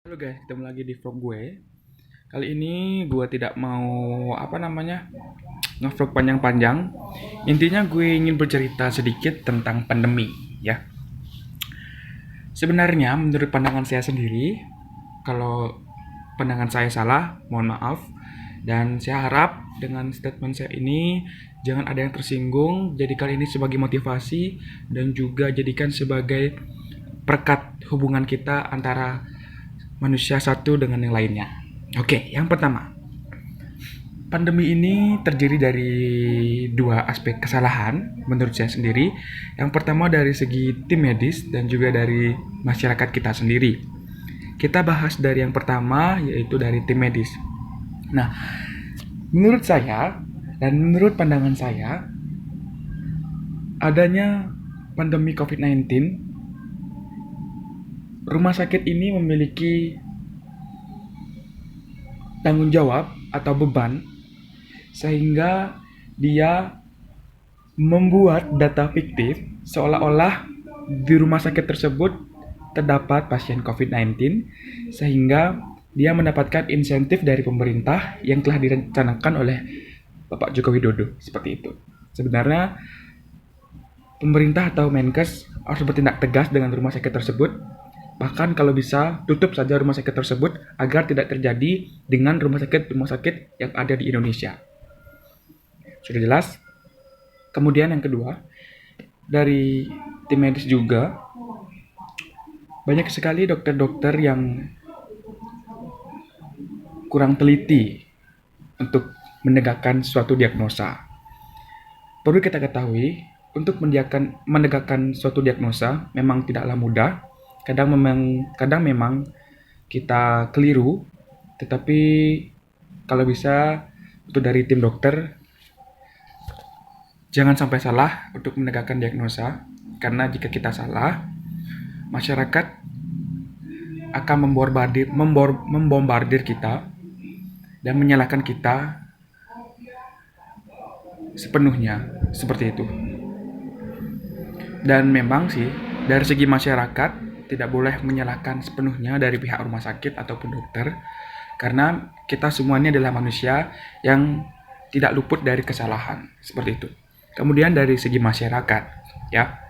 Halo guys, ketemu lagi di vlog gue. Kali ini gue tidak mau nge-vlog panjang-panjang. Intinya gue ingin bercerita sedikit tentang pandemi, ya. Sebenarnya menurut pandangan saya sendiri, kalau pandangan saya salah, mohon maaf. Dan saya harap dengan statement saya ini jangan ada yang tersinggung. Jadikan ini sebagai motivasi dan juga jadikan sebagai perekat hubungan kita antara manusia satu dengan yang lainnya. Oke, yang pertama, pandemi ini terdiri dari dua aspek kesalahan menurut saya sendiri. Yang pertama dari segi tim medis dan juga dari masyarakat kita sendiri. Kita bahas dari yang pertama, yaitu dari tim medis. Nah, menurut saya dan menurut pandangan saya, adanya pandemi COVID-19, rumah sakit ini memiliki tanggung jawab atau beban sehingga dia membuat data fiktif seolah-olah di rumah sakit tersebut terdapat pasien COVID-19 sehingga dia mendapatkan insentif dari pemerintah yang telah direncanakan oleh Bapak Joko Widodo, seperti itu. Sebenarnya pemerintah atau Menkes harus bertindak tegas dengan rumah sakit tersebut. Bahkan kalau bisa tutup saja rumah sakit tersebut agar tidak terjadi dengan rumah sakit yang ada di Indonesia. Sudah jelas? Kemudian yang kedua, dari tim medis juga banyak sekali dokter-dokter yang kurang teliti untuk menegakkan suatu diagnosa. Perlu kita ketahui, untuk menegakkan suatu diagnosa memang tidaklah mudah. Kadang memang kita keliru, tetapi kalau bisa untuk dari tim dokter jangan sampai salah untuk menegakkan diagnosa, karena jika kita salah, masyarakat akan membombardir kita dan menyalahkan kita sepenuhnya, seperti itu. Dan memang sih, dari segi masyarakat tidak boleh menyalahkan sepenuhnya dari pihak rumah sakit ataupun dokter, karena kita semuanya adalah manusia yang tidak luput dari kesalahan, seperti itu. Kemudian dari segi masyarakat, ya.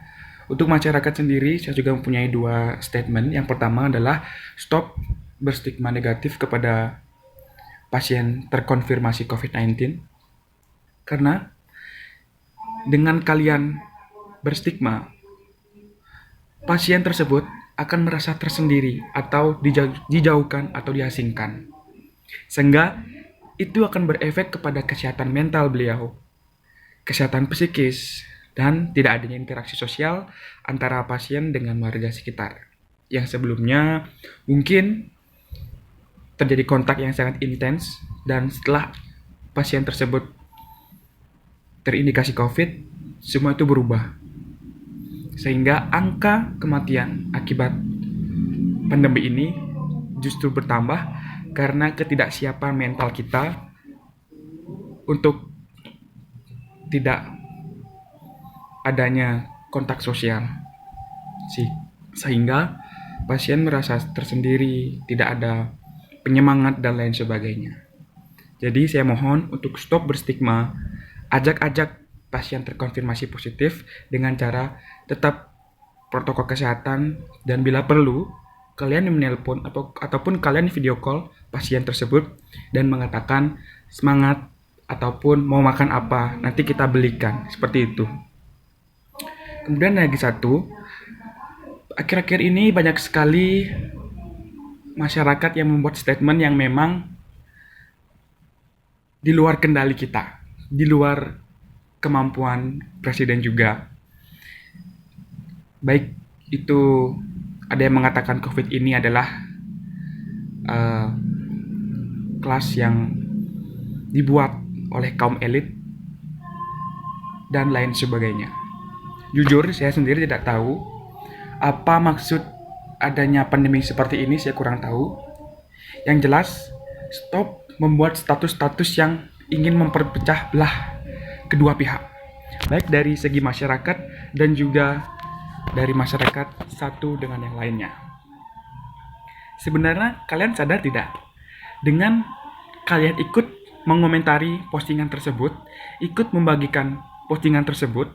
Untuk masyarakat sendiri, saya juga mempunyai dua statement. Yang pertama adalah stop berstigma negatif kepada pasien terkonfirmasi COVID-19. Karena dengan kalian berstigma, pasien tersebut akan merasa tersendiri atau dijauhkan atau diasingkan. Sehingga itu akan berefek kepada kesehatan mental beliau, kesehatan psikis, dan tidak adanya interaksi sosial antara pasien dengan warga sekitar. Yang sebelumnya mungkin terjadi kontak yang sangat intens, dan setelah pasien tersebut terindikasi COVID, semua itu berubah. Sehingga angka kematian akibat pandemi ini justru bertambah karena ketidaksiapan mental kita untuk tidak adanya kontak sosial. Sehingga pasien merasa tersendiri, tidak ada penyemangat dan lain sebagainya. Jadi saya mohon untuk stop berstigma, ajak pasien terkonfirmasi positif dengan cara tetap protokol kesehatan, dan bila perlu kalian menelpon ataupun kalian video call pasien tersebut dan mengatakan semangat ataupun mau makan apa, nanti kita belikan, seperti itu. Kemudian lagi satu, akhir-akhir ini banyak sekali masyarakat yang membuat statement yang memang di luar kendali kita, di luar kemampuan presiden juga. Baik itu ada yang mengatakan COVID ini adalah kelas yang dibuat oleh kaum elit dan lain sebagainya. Jujur, saya sendiri tidak tahu apa maksud adanya pandemi seperti ini, saya kurang tahu. Yang jelas, stop membuat status-status yang ingin memperpecah belah kedua pihak, baik dari segi masyarakat dan juga dari masyarakat satu dengan yang lainnya. Sebenarnya kalian sadar tidak? Dengan kalian ikut mengomentari postingan tersebut, ikut membagikan postingan tersebut,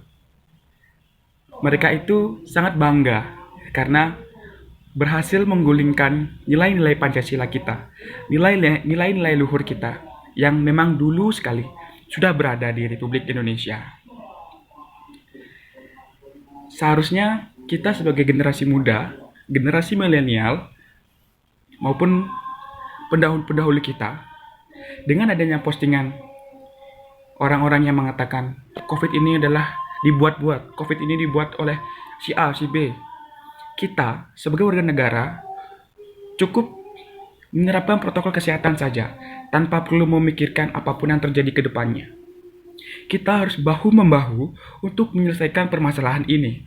mereka itu sangat bangga karena berhasil menggulingkan nilai-nilai Pancasila kita, nilai-nilai luhur kita yang memang dulu sekali sudah berada di Republik Indonesia. Seharusnya kita sebagai generasi muda, generasi milenial maupun pendahulu-pendahulu kita, dengan adanya postingan orang-orang yang mengatakan COVID ini adalah dibuat-buat, COVID ini dibuat oleh si A, si B, kita sebagai warga negara cukup menerapkan protokol kesehatan saja tanpa perlu memikirkan apapun yang terjadi ke depannya. Kita harus bahu-membahu untuk menyelesaikan permasalahan ini.